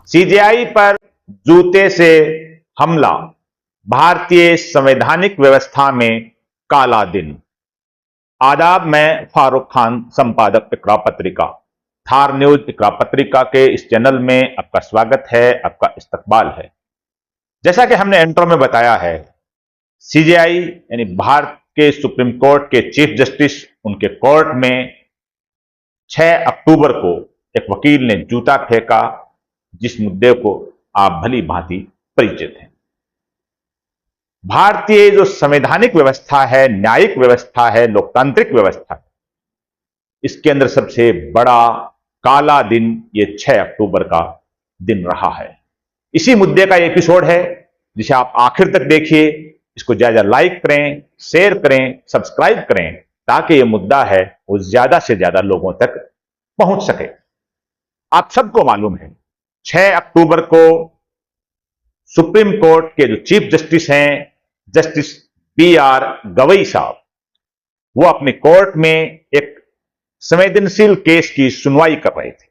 CJI पर जूते से हमला, भारतीय संवैधानिक व्यवस्था में काला दिन। आदाब, मैं फारूक खान, संपादक इकरा पत्रिका। थार न्यूज इकरा पत्रिका के इस चैनल में आपका स्वागत है, आपका इस्तकबाल है। जैसा कि हमने इंट्रो में बताया है, सीजेआई यानी भारत के सुप्रीम कोर्ट के चीफ जस्टिस, उनके कोर्ट में 6 अक्टूबर को एक वकील ने जूता फेंका, जिस मुद्दे को आप भली भांति परिचित हैं। भारतीय जो संवैधानिक व्यवस्था है, न्यायिक व्यवस्था है, लोकतांत्रिक व्यवस्था है, इसके अंदर सबसे बड़ा काला दिन ये 6 अक्टूबर का दिन रहा है। इसी मुद्दे का एपिसोड है, जिसे आप आखिर तक देखिए। इसको ज्यादा लाइक करें, शेयर करें, सब्सक्राइब करें, ताकि ये मुद्दा है वो ज्यादा से ज्यादा लोगों तक पहुंच सके। आप सबको मालूम है, 6 अक्टूबर को सुप्रीम कोर्ट के जो चीफ जस्टिस हैं, जस्टिस BR गवई साहब, वो अपने कोर्ट में एक संवेदनशील केस की सुनवाई कर रहे थे।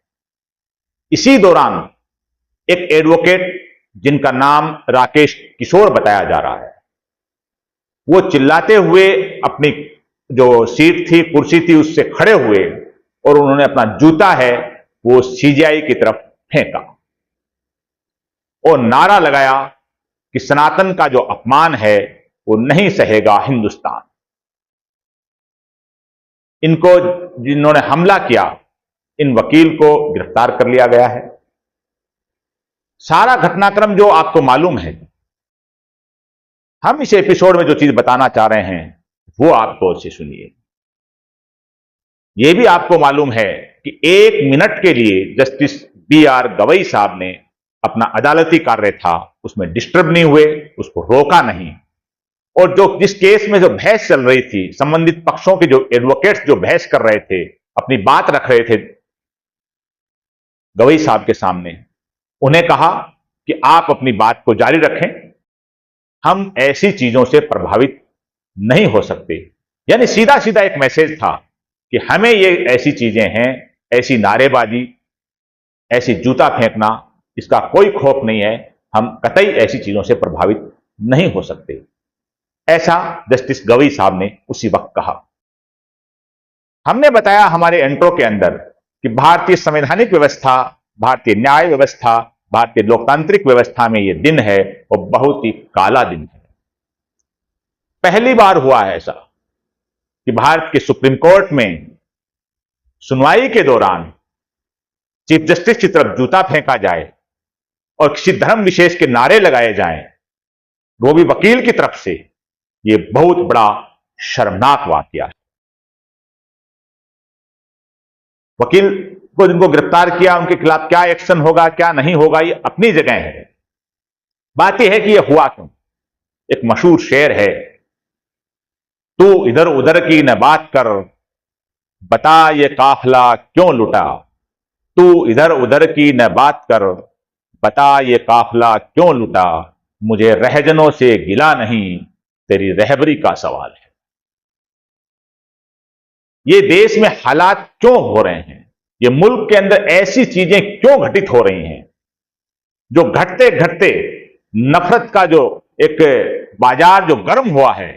इसी दौरान एक एडवोकेट, जिनका नाम राकेश किशोर बताया जा रहा है, वो चिल्लाते हुए अपनी जो सीट थी, कुर्सी थी, उससे खड़े हुए और उन्होंने अपना जूता है वो सीजेआई की तरफ फेंका और नारा लगाया कि सनातन का जो अपमान है वो नहीं सहेगा हिंदुस्तान। इनको, जिन्होंने हमला किया, इन वकील को गिरफ्तार कर लिया गया है। सारा घटनाक्रम जो आपको मालूम है, हम इस एपिसोड में जो चीज बताना चाह रहे हैं वो आप गौर से सुनिए। यह भी आपको मालूम है कि 1 मिनट के लिए जस्टिस BR गवई साहब ने अपना अदालती कार्य था उसमें डिस्टर्ब नहीं हुए, उसको रोका नहीं। और जो जिस केस में जो बहस चल रही थी, संबंधित पक्षों के जो एडवोकेट्स जो बहस कर रहे थे, अपनी बात रख रहे थे गवई साहब के सामने, उन्हें कहा कि आप अपनी बात को जारी रखें, हम ऐसी चीजों से प्रभावित नहीं हो सकते। यानी सीधा सीधा एक मैसेज था कि हमें ये ऐसी चीजें हैं, ऐसी नारेबाजी, ऐसी जूता फेंकना, इसका कोई खौफ नहीं है, हम कतई ऐसी चीजों से प्रभावित नहीं हो सकते। ऐसा जस्टिस गवई साहब ने उसी वक्त कहा। हमने बताया हमारे इंट्रो के अंदर कि भारतीय संवैधानिक व्यवस्था, भारतीय न्याय व्यवस्था, भारतीय लोकतांत्रिक व्यवस्था में यह दिन है और बहुत ही काला दिन है। पहली बार हुआ है ऐसा कि भारत के सुप्रीम कोर्ट में सुनवाई के दौरान चीफ जस्टिस की तरफ जूता फेंका जाए और किसी धर्म विशेष के नारे लगाए जाएं, वो भी वकील की तरफ से। यह बहुत बड़ा शर्मनाक वाकया है। वकील को जिनको गिरफ्तार किया, उनके खिलाफ क्या एक्शन होगा, क्या नहीं होगा, ये अपनी जगह है। बात यह है कि यह हुआ क्यों। एक मशहूर शेर है, तू इधर उधर की न बात कर, बता ये काफिला क्यों लुटा। तू इधर उधर की न बात कर, बता ये काफिला क्यों लुटा। मुझे रहजनों से गिला नहीं, तेरी रहबरी का सवाल है। ये देश में हालात क्यों हो रहे हैं, ये मुल्क के अंदर ऐसी चीजें क्यों घटित हो रही हैं, जो घटते घटते नफरत का जो एक बाजार जो गर्म हुआ है,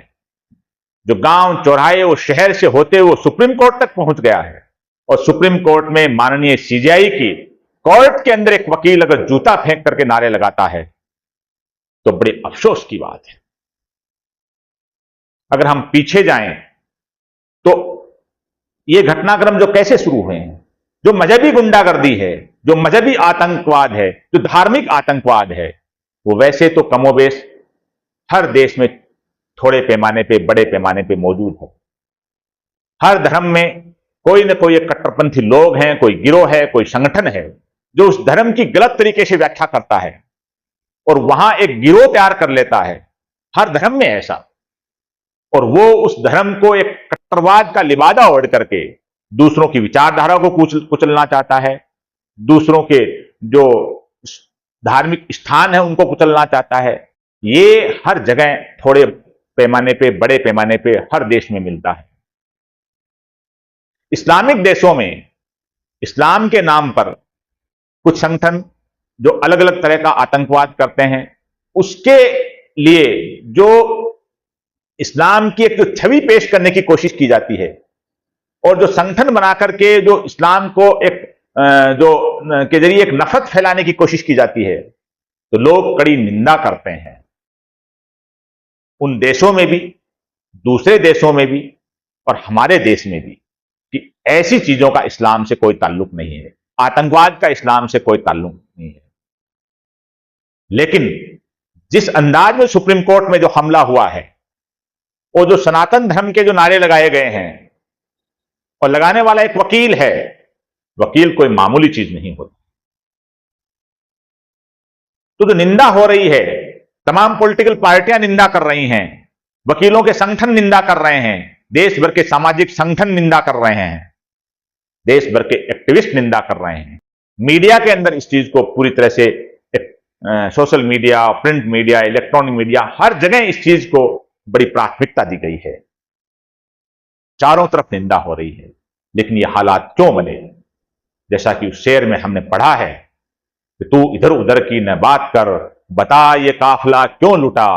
जो गांव चौराहे वो शहर से होते वो सुप्रीम कोर्ट तक पहुंच गया है। और सुप्रीम कोर्ट में माननीय सीजेआई की कोर्ट के अंदर एक वकील अगर जूता फेंक करके नारे लगाता है तो बड़े अफसोस की बात है। अगर हम पीछे जाएं तो ये घटनाक्रम जो कैसे शुरू हुए हैं, जो मजहबी गुंडागर्दी है, जो मजहबी आतंकवाद है, जो धार्मिक आतंकवाद है, वो वैसे तो कमोबेश हर देश में थोड़े पैमाने पे, बड़े पैमाने पे मौजूद है। हर धर्म में कोई न कोई एक कट्टरपंथी लोग हैं, कोई गिरोह है, कोई संगठन है जो उस धर्म की गलत तरीके से व्याख्या करता है और वहां एक गिरोह तैयार कर लेता है। हर धर्म में ऐसा, और वो उस धर्म को एक कट्टरवाद का लिबादा ओढ़ करके दूसरों की विचारधारा को कुचलना चाहता है, दूसरों के जो धार्मिक स्थान है उनको कुचलना चाहता है। ये हर जगह थोड़े पैमाने पे, बड़े पैमाने पे हर देश में मिलता है। इस्लामिक देशों में इस्लाम के नाम पर कुछ संगठन जो अलग अलग तरह का आतंकवाद करते हैं, उसके लिए जो इस्लाम की एक जो छवि पेश करने की कोशिश की जाती है और जो संगठन बना करके जो इस्लाम को एक जो के जरिए एक नफरत फैलाने की कोशिश की जाती है, तो लोग कड़ी निंदा करते हैं उन देशों में भी, दूसरे देशों में भी और हमारे देश में भी, कि ऐसी चीजों का इस्लाम से कोई ताल्लुक नहीं है, आतंकवाद का इस्लाम से कोई ताल्लुक नहीं है। लेकिन जिस अंदाज में सुप्रीम कोर्ट में जो हमला हुआ है और जो सनातन धर्म के जो नारे लगाए गए हैं, और लगाने वाला एक वकील है, वकील कोई मामूली चीज नहीं होती। तो जो निंदा हो रही है, तमाम पॉलिटिकल पार्टियां निंदा कर रही हैं, वकीलों के संगठन निंदा कर रहे हैं, देश भर के सामाजिक संगठन निंदा कर रहे हैं, देश भर के एक्टिविस्ट निंदा कर रहे हैं। मीडिया के अंदर इस चीज को पूरी तरह से social media, print media, electronic media, हर जगह इस चीज को बड़ी प्राथमिकता दी गई है। चारों तरफ निंदा हो रही है। लेकिन ये हालात क्यों बने? जैसा कि उस शेर में हमने पढ़ा है कि तू इधर उधर की न बात कर, बता ये काफिला क्यों लुटा।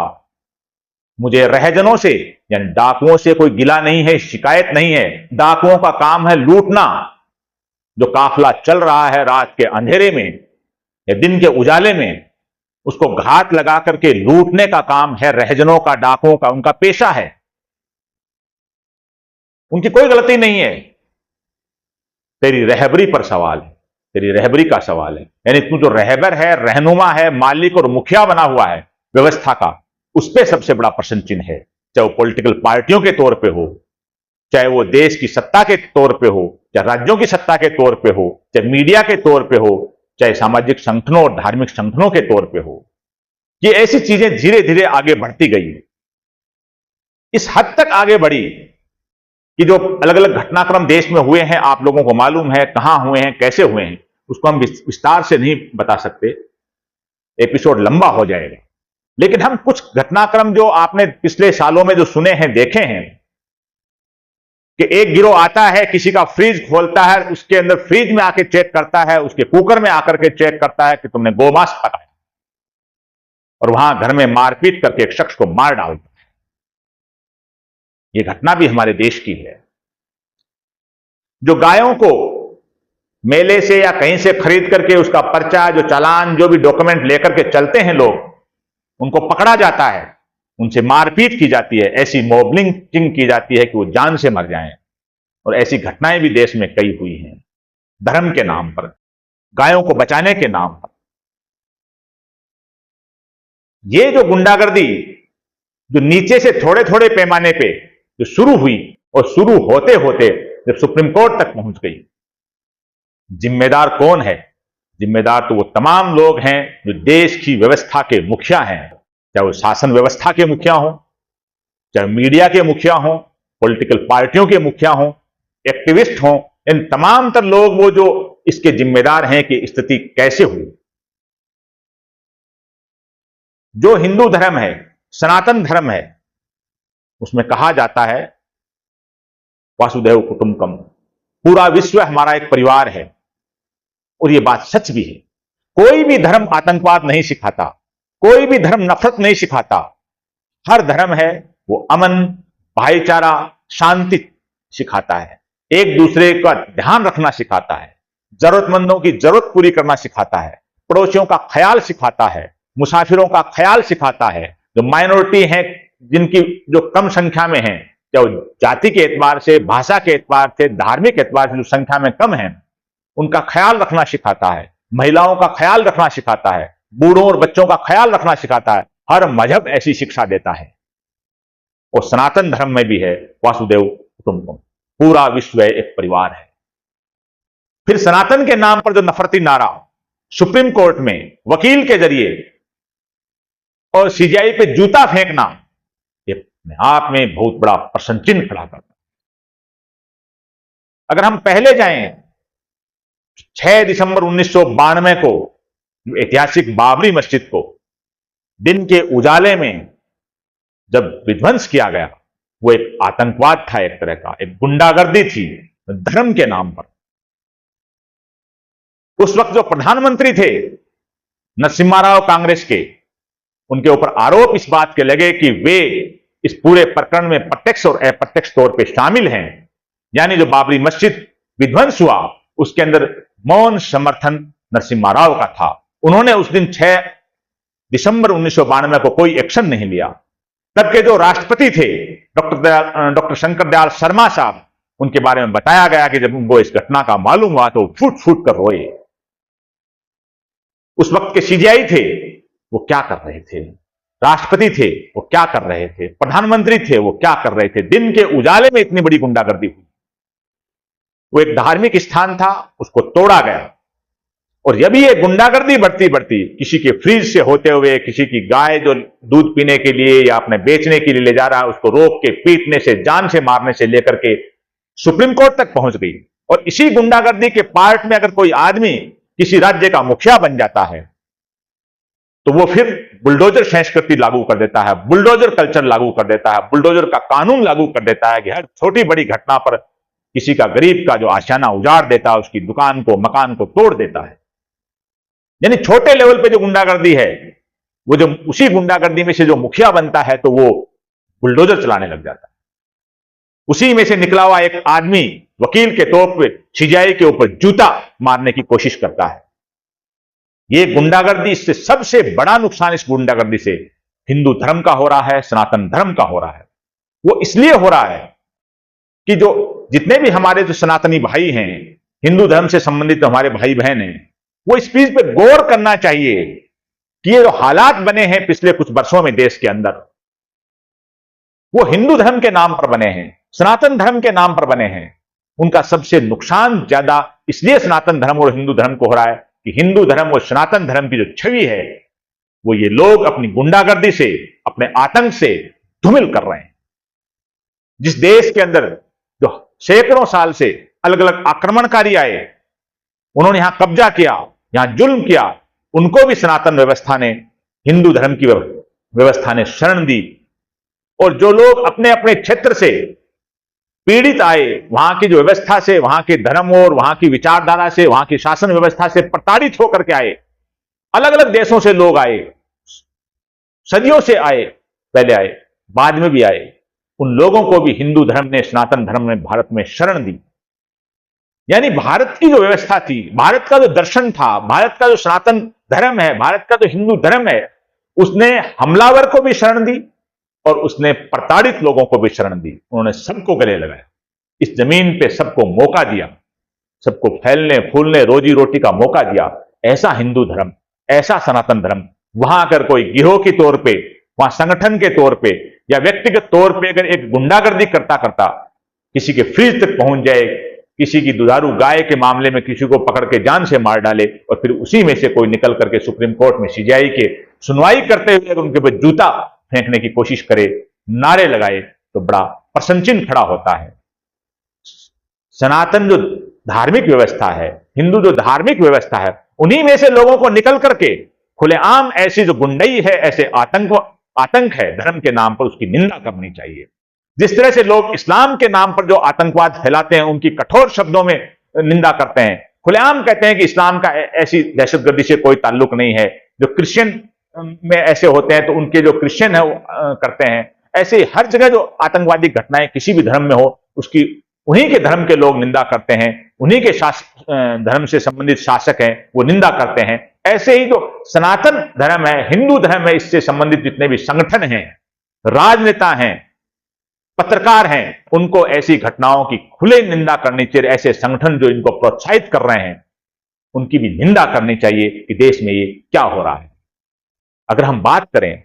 मुझे रहजनों से यानी डाकुओं से कोई गिला नहीं है, शिकायत नहीं है। डाकुओं का काम है लूटना। जो काफिला चल रहा है रात के अंधेरे में या दिन के उजाले में, उसको घात लगा करके लूटने का काम है रहजनों का, डाकुओं का, उनका पेशा है। उनकी कोई गलती नहीं है। तेरी रहबरी पर सवाल है, तेरी रहबरी का सवाल है। यानी तू जो रहबर है, रहनुमा है, मालिक और मुखिया बना हुआ है व्यवस्था का, उस पर सबसे बड़ा प्रश्न चिन्ह है। चाहे वो पॉलिटिकल पार्टियों के तौर पे हो, चाहे वो देश की सत्ता के तौर पे हो, चाहे राज्यों की सत्ता के तौर पे हो, चाहे मीडिया के तौर पे हो, चाहे सामाजिक संगठनों और धार्मिक संगठनों के तौर पे हो। ये ऐसी चीजें धीरे धीरे आगे बढ़ती गई, इस हद तक आगे बढ़ी कि जो अलग अलग घटनाक्रम देश में हुए हैं, आप लोगों को मालूम है कहां हुए हैं, कैसे हुए हैं, उसको हम विस्तार से नहीं बता सकते, एपिसोड लंबा हो जाएगा। लेकिन हम कुछ घटनाक्रम जो आपने पिछले सालों में जो सुने हैं, देखे हैं, कि एक गिरोह आता है, किसी का फ्रिज खोलता है, उसके अंदर फ्रिज में आके चेक करता है, उसके कुकर में आकर के चेक करता है कि तुमने गोमांस पकाया, और वहां घर में मारपीट करके एक शख्स को मार डालता है। यह घटना भी हमारे देश की है। जो गायों को मेले से या कहीं से खरीद करके उसका पर्चा, जो चालान, जो भी डॉक्यूमेंट लेकर के चलते हैं लोग, उनको पकड़ा जाता है, उनसे मारपीट की जाती है, ऐसी मॉबलिंग की जाती है कि वो जान से मर जाएं। और ऐसी घटनाएं भी देश में कई हुई हैं, धर्म के नाम पर, गायों को बचाने के नाम पर। ये जो गुंडागर्दी जो नीचे से थोड़े थोड़े पैमाने पे जो शुरू हुई, और शुरू होते होते जब सुप्रीम कोर्ट तक पहुंच गई, जिम्मेदार कौन है? जिम्मेदार तो वो तमाम लोग हैं जो देश की व्यवस्था के मुखिया हैं, चाहे वो शासन व्यवस्था के मुखिया हों, चाहे मीडिया के मुखिया हों, पॉलिटिकल पार्टियों के मुखिया हों, एक्टिविस्ट हों, इन तमाम तर लोग वो जो इसके जिम्मेदार हैं कि स्थिति कैसे हुई। जो हिंदू धर्म है, सनातन धर्म है, उसमें कहा जाता है वासुदेव कुटुंबकम, पूरा विश्व हमारा एक परिवार है। और यह बात सच भी है। कोई भी धर्म आतंकवाद नहीं सिखाता, कोई भी धर्म नफरत नहीं सिखाता। हर धर्म है वो अमन, भाईचारा, शांति सिखाता है, एक दूसरे का ध्यान रखना सिखाता है, जरूरतमंदों की जरूरत पूरी करना सिखाता है, पड़ोसियों का ख्याल सिखाता है, मुसाफिरों का ख्याल सिखाता है। जो माइनॉरिटी हैं, जिनकी जो कम संख्या में हैं, चाहे वो जाति के एतबार से, भाषा के एतबार से, धार्मिक एतबार से जो संख्या में कम है, उनका ख्याल रखना सिखाता है, महिलाओं का ख्याल रखना सिखाता है, बूढ़ों और बच्चों का ख्याल रखना सिखाता है। हर मजहब ऐसी शिक्षा देता है। और सनातन धर्म में भी है वासुदेव कुटुंबकम, पूरा विश्व एक परिवार है। फिर सनातन के नाम पर जो नफरती नारा सुप्रीम कोर्ट में वकील के जरिए और सीजीआई पे जूता फेंकना, ये अपने आप में बहुत बड़ा प्रश्न चिन्ह खड़ा करता है। अगर हम पहले जाएं, 6 दिसंबर 1992 को ऐतिहासिक बाबरी मस्जिद को दिन के उजाले में जब विध्वंस किया गया, वो एक आतंकवाद था, एक तरह का एक गुंडागर्दी थी धर्म के नाम पर। उस वक्त जो प्रधानमंत्री थे नरसिम्हा राव कांग्रेस के, उनके ऊपर आरोप इस बात के लगे कि वे इस पूरे प्रकरण में प्रत्यक्ष और अप्रत्यक्ष तौर पे शामिल हैं। यानी जो बाबरी मस्जिद विध्वंस हुआ उसके अंदर मौन समर्थन नरसिम्हा राव का था। उन्होंने उस दिन 6 दिसंबर 1992 को कोई एक्शन नहीं लिया। तब के जो राष्ट्रपति थे डॉक्टर शंकर दयाल शर्मा साहब, उनके बारे में बताया गया कि जब उनको इस घटना का मालूम हुआ तो फूट फूट कर रोए। उस वक्त के सीजीआई थे, वो क्या कर रहे थे? राष्ट्रपति थे, वो क्या कर रहे थे? प्रधानमंत्री थे, वो क्या कर रहे थे? दिन के उजाले में इतनी बड़ी गुंडागर्दी हुई। वो एक धार्मिक स्थान था, उसको तोड़ा गया। और जब ये गुंडागर्दी बढ़ती बढ़ती किसी के फ्रिज से होते हुए, किसी की गाय जो दूध पीने के लिए या अपने बेचने के लिए ले जा रहा है उसको रोक के पीटने से, जान से मारने से लेकर के सुप्रीम कोर्ट तक पहुंच गई। और इसी गुंडागर्दी के पार्ट में अगर कोई आदमी किसी राज्य का मुखिया बन जाता है तो वो फिर बुलडोजर संस्कृति लागू कर देता है, बुलडोजर कल्चर लागू कर देता है, बुलडोजर का कानून लागू कर देता है कि हर छोटी बड़ी घटना पर किसी का गरीब का जो आशियाना उजाड़ देता है, उसकी दुकान को, मकान को तोड़ देता है। यानी छोटे लेवल पे जो गुंडागर्दी है, वो जो उसी गुंडागर्दी में से जो मुखिया बनता है तो वो बुलडोजर चलाने लग जाता है। उसी में से निकला हुआ एक आदमी वकील के तौर पे सीजीआई के ऊपर जूता मारने की कोशिश करता है। ये गुंडागर्दी, इससे सबसे बड़ा नुकसान इस गुंडागर्दी से हिंदू धर्म का हो रहा है, सनातन धर्म का हो रहा है। वो इसलिए हो रहा है कि जो जितने भी हमारे जो सनातनी भाई हैं, हिंदू धर्म से संबंधित हमारे भाई बहन हैं, वो इस चीज पे गौर करना चाहिए कि ये जो हालात बने हैं पिछले कुछ वर्षों में देश के अंदर, वो हिंदू धर्म के नाम पर बने हैं, सनातन धर्म के नाम पर बने हैं। उनका सबसे नुकसान ज्यादा इसलिए सनातन धर्म और हिंदू धर्म को हो रहा है कि हिंदू धर्म और सनातन धर्म की जो छवि है वो ये लोग अपनी गुंडागर्दी से, अपने आतंक से धूमिल कर रहे हैं। जिस देश के अंदर जो सैकड़ों साल से अलग अलग आक्रमणकारी आए, उन्होंने यहां कब्जा किया, यहां जुल्म किया, उनको भी सनातन व्यवस्था ने, हिंदू धर्म की व्यवस्था ने शरण दी। और जो लोग अपने अपने क्षेत्र से पीड़ित आए, वहां की जो व्यवस्था से, वहां के धर्म और वहां की विचारधारा से, वहां की शासन व्यवस्था से प्रताड़ित होकर के आए, अलग अलग देशों से लोग आए, सदियों से आए, पहले आए, बाद में भी आए, उन लोगों को भी हिंदू धर्म ने, सनातन धर्म ने भारत में शरण दी। यानी भारत की जो व्यवस्था थी, भारत का जो दर्शन था, भारत का जो सनातन धर्म है, भारत का जो हिंदू धर्म है, उसने हमलावर को भी शरण दी और उसने प्रताड़ित लोगों को भी शरण दी। उन्होंने सबको गले लगाया, इस जमीन पे सबको मौका दिया, सबको फैलने फूलने, रोजी रोटी का मौका दिया। ऐसा हिंदू धर्म, ऐसा सनातन धर्म वहां अगर कोई गिरोह के तौर पे, वहां संगठन के तौर पे या व्यक्तिगत तौर पे अगर एक गुंडागर्दी करता करता किसी के फ्रिज तक पहुंच जाए, किसी की दुधारू गाय के मामले में किसी को पकड़ के जान से मार डाले और फिर उसी में से कोई निकल करके सुप्रीम कोर्ट में सीजीआई के सुनवाई करते हुए अगर उनके ऊपर जूता फेंकने की कोशिश करे, नारे लगाए, तो बड़ा प्रशंसिन खड़ा होता है। सनातन जो धार्मिक व्यवस्था है, हिंदू जो धार्मिक व्यवस्था है, उन्हीं में से लोगों को निकल करके खुलेआम ऐसी जो गुंडई है, ऐसे आतंक है धर्म के नाम पर, उसकी निंदा करनी चाहिए। जिस तरह से लोग इस्लाम के नाम पर जो आतंकवाद फैलाते हैं, उनकी कठोर शब्दों में निंदा करते हैं, खुलेआम कहते हैं कि इस्लाम का ऐसी दहशतगर्दी से कोई ताल्लुक नहीं है। जो क्रिश्चियन में ऐसे होते हैं तो उनके जो क्रिश्चियन है वो करते हैं। ऐसे हर जगह जो आतंकवादी घटनाएं किसी भी धर्म में हो, उसकी उन्हीं के धर्म के लोग निंदा करते हैं, उन्हीं के धर्म से संबंधित शासक हैं वो निंदा करते हैं। ऐसे ही जो सनातन धर्म है, हिंदू धर्म है, इससे संबंधित जितने भी संगठन हैं, राजनेता हैं, पत्रकार हैं, उनको ऐसी घटनाओं की खुले निंदा करनी चाहिए। ऐसे संगठन जो इनको प्रोत्साहित कर रहे हैं, उनकी भी निंदा करनी चाहिए कि देश में ये क्या हो रहा है। अगर हम बात करें,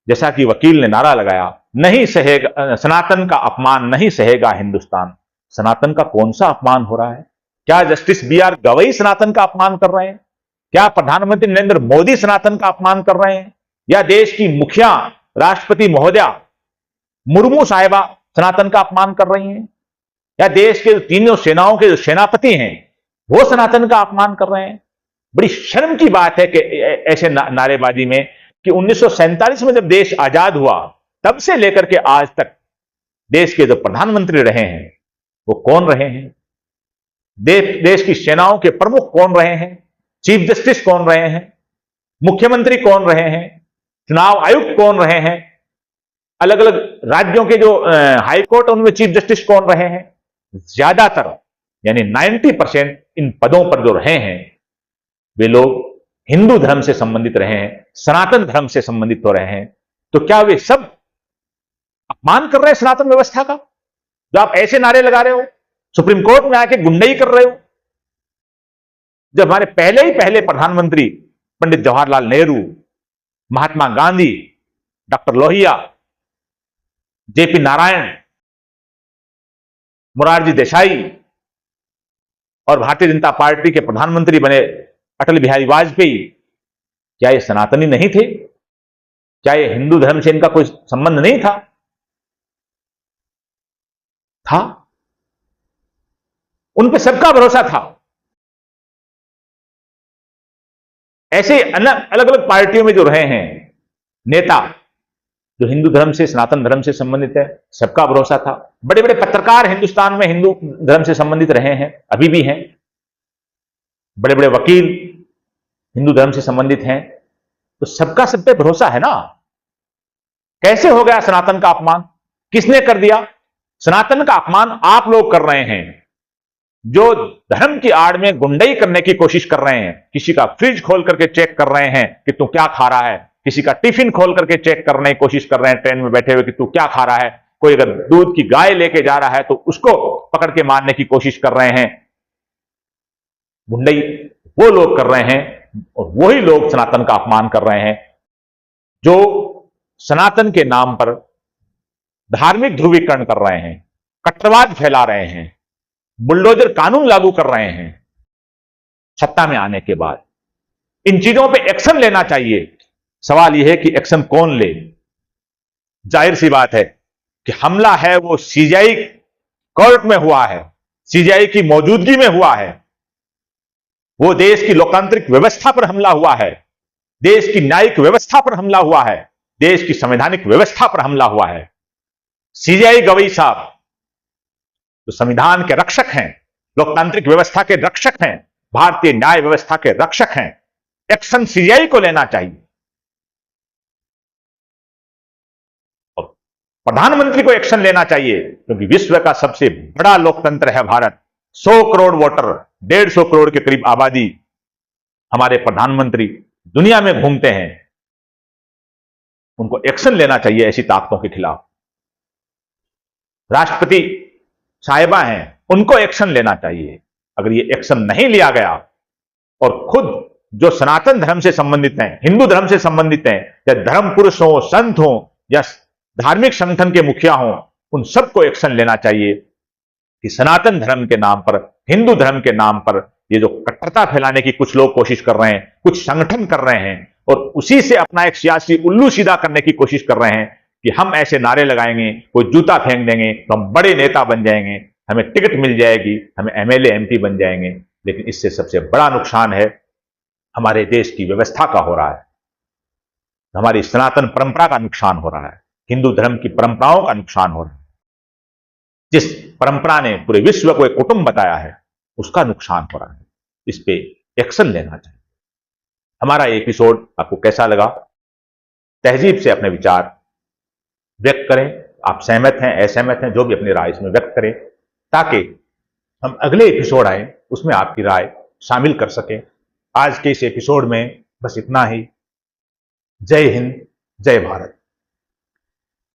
जैसा कि वकील ने नारा लगाया, नहीं सहेगा सनातन का अपमान, नहीं सहेगा हिंदुस्तान। सनातन का कौन सा अपमान हो रहा है? क्या जस्टिस BR गवई सनातन का अपमान कर रहे हैं? क्या प्रधानमंत्री नरेंद्र मोदी सनातन का अपमान कर रहे हैं? या देश की मुखिया राष्ट्रपति महोदया मुर्मू साहिबा सनातन का अपमान कर रही हैं? या देश के तीनों सेनाओं के जो सेनापति हैं वो सनातन का अपमान कर रहे हैं? बड़ी शर्म की बात है कि ऐसे नारेबाजी में कि 1947 में जब देश आजाद हुआ तब से लेकर के आज तक देश के जो प्रधानमंत्री रहे हैं वो कौन रहे हैं? देश की सेनाओं के प्रमुख कौन रहे हैं? चीफ जस्टिस कौन रहे हैं? मुख्यमंत्री कौन रहे हैं, चुनाव आयुक्त कौन रहे हैं, अलग अलग राज्यों के जो हाईकोर्ट उनमें चीफ जस्टिस कौन रहे हैं, ज्यादातर यानी 90% इन पदों पर जो रहे हैं वे लोग हिंदू धर्म से संबंधित रहे हैं, सनातन धर्म से संबंधित हो रहे हैं। तो क्या वे सब अपमान कर रहे हैं सनातन व्यवस्था का, जो आप ऐसे नारे लगा रहे हो, सुप्रीम कोर्ट में आके गुंडई कर रहे हो? जब हमारे पहले ही पहले प्रधानमंत्री पंडित जवाहरलाल नेहरू, महात्मा गांधी, डॉक्टर लोहिया, जेपी नारायण, मोरारजी देसाई और भारतीय जनता पार्टी के प्रधानमंत्री बने अटल बिहारी वाजपेयी, क्या ये सनातनी नहीं थे? क्या ये हिंदू धर्म से इनका कोई संबंध नहीं था? था। उन पे सबका भरोसा था। ऐसे अलग अलग पार्टियों में जो रहे हैं नेता, जो हिंदू धर्म से, सनातन धर्म से संबंधित है, सबका भरोसा था। बड़े बड़े पत्रकार हिंदुस्तान में हिंदू धर्म से संबंधित रहे हैं, अभी भी हैं। बड़े बड़े वकील हिंदू धर्म से संबंधित हैं। तो सबका सब पे भरोसा है ना। कैसे हो गया सनातन का अपमान? किसने कर दिया? सनातन का अपमान आप लोग कर रहे हैं, जो धर्म की आड़ में गुंडई करने की कोशिश कर रहे हैं। किसी का फ्रिज खोल करके चेक कर रहे हैं कि तू क्या खा रहा है, किसी का टिफिन खोल करके चेक करने की कोशिश कर रहे हैं ट्रेन में बैठे हुए कि तू क्या खा रहा है। कोई अगर दूध की गाय लेके जा रहा है तो उसको पकड़ के मारने की कोशिश कर रहे हैं। गुंडई वो लोग कर रहे हैं और वही लोग सनातन का अपमान कर रहे हैं, जो सनातन के नाम पर धार्मिक ध्रुवीकरण कर रहे हैं, कट्टरवाद फैला रहे हैं, बुलडोजर कानून लागू कर रहे हैं। सत्ता में आने के बाद इन चीजों पे एक्शन लेना चाहिए। सवाल यह है कि एक्शन कौन ले? जाहिर सी बात है कि हमला है वो सीजीआई कोर्ट में हुआ है, सीजीआई की मौजूदगी में हुआ है। वो देश की लोकतांत्रिक व्यवस्था पर हमला हुआ है, देश की न्यायिक व्यवस्था पर हमला हुआ है, देश की संवैधानिक व्यवस्था पर हमला हुआ है। सीजीआई गवई साहब जो संविधान के रक्षक हैं, लोकतांत्रिक व्यवस्था के रक्षक हैं, भारतीय न्याय व्यवस्था के रक्षक हैं, एक्शन सीजीआई को लेना चाहिए। और प्रधानमंत्री को एक्शन लेना चाहिए, क्योंकि विश्व का सबसे बड़ा लोकतंत्र है भारत। 100 करोड़ वोटर, 150 करोड़ के करीब आबादी, हमारे प्रधानमंत्री दुनिया में घूमते हैं। उनको एक्शन लेना चाहिए ऐसी ताकतों के खिलाफ। राष्ट्रपति साहिबा हैं, उनको एक्शन लेना चाहिए। अगर ये एक्शन नहीं लिया गया और खुद जो सनातन धर्म से संबंधित हैं, हिंदू धर्म से संबंधित हैं, या धर्म पुरुष हो, संत हो, या धार्मिक संगठन के मुखिया हो, उन सबको एक्शन लेना चाहिए कि सनातन धर्म के नाम पर, हिंदू धर्म के नाम पर ये जो कट्टरता फैलाने की कुछ लोग कोशिश कर रहे हैं, कुछ संगठन कर रहे हैं, और उसी से अपना एक सियासी उल्लू सीधा करने की कोशिश कर रहे हैं कि हम ऐसे नारे लगाएंगे, कोई जूता फेंक देंगे तो हम बड़े नेता बन जाएंगे, हमें टिकट मिल जाएगी, हम एमएलए एमपी बन जाएंगे। लेकिन इससे सबसे बड़ा नुकसान है हमारे देश की व्यवस्था का हो रहा है, हमारी सनातन परंपरा का नुकसान हो रहा है, हिंदू धर्म की परंपराओं का नुकसान हो रहा है। जिस परंपरा ने पूरे विश्व को एक कुटुंब बताया है, उसका नुकसान हो रहा है। इस पे एक्शन लेना चाहिए। हमारा एपिसोड आपको कैसा लगा? तहजीब से अपने विचार व्यक्त करें। आप सहमत हैं, असहमत हैं, जो भी अपनी राय इसमें व्यक्त करें, ताकि हम अगले एपिसोड आए उसमें आपकी राय शामिल कर सकें। आज के इस एपिसोड में बस इतना ही। जय हिंद, जय भारत।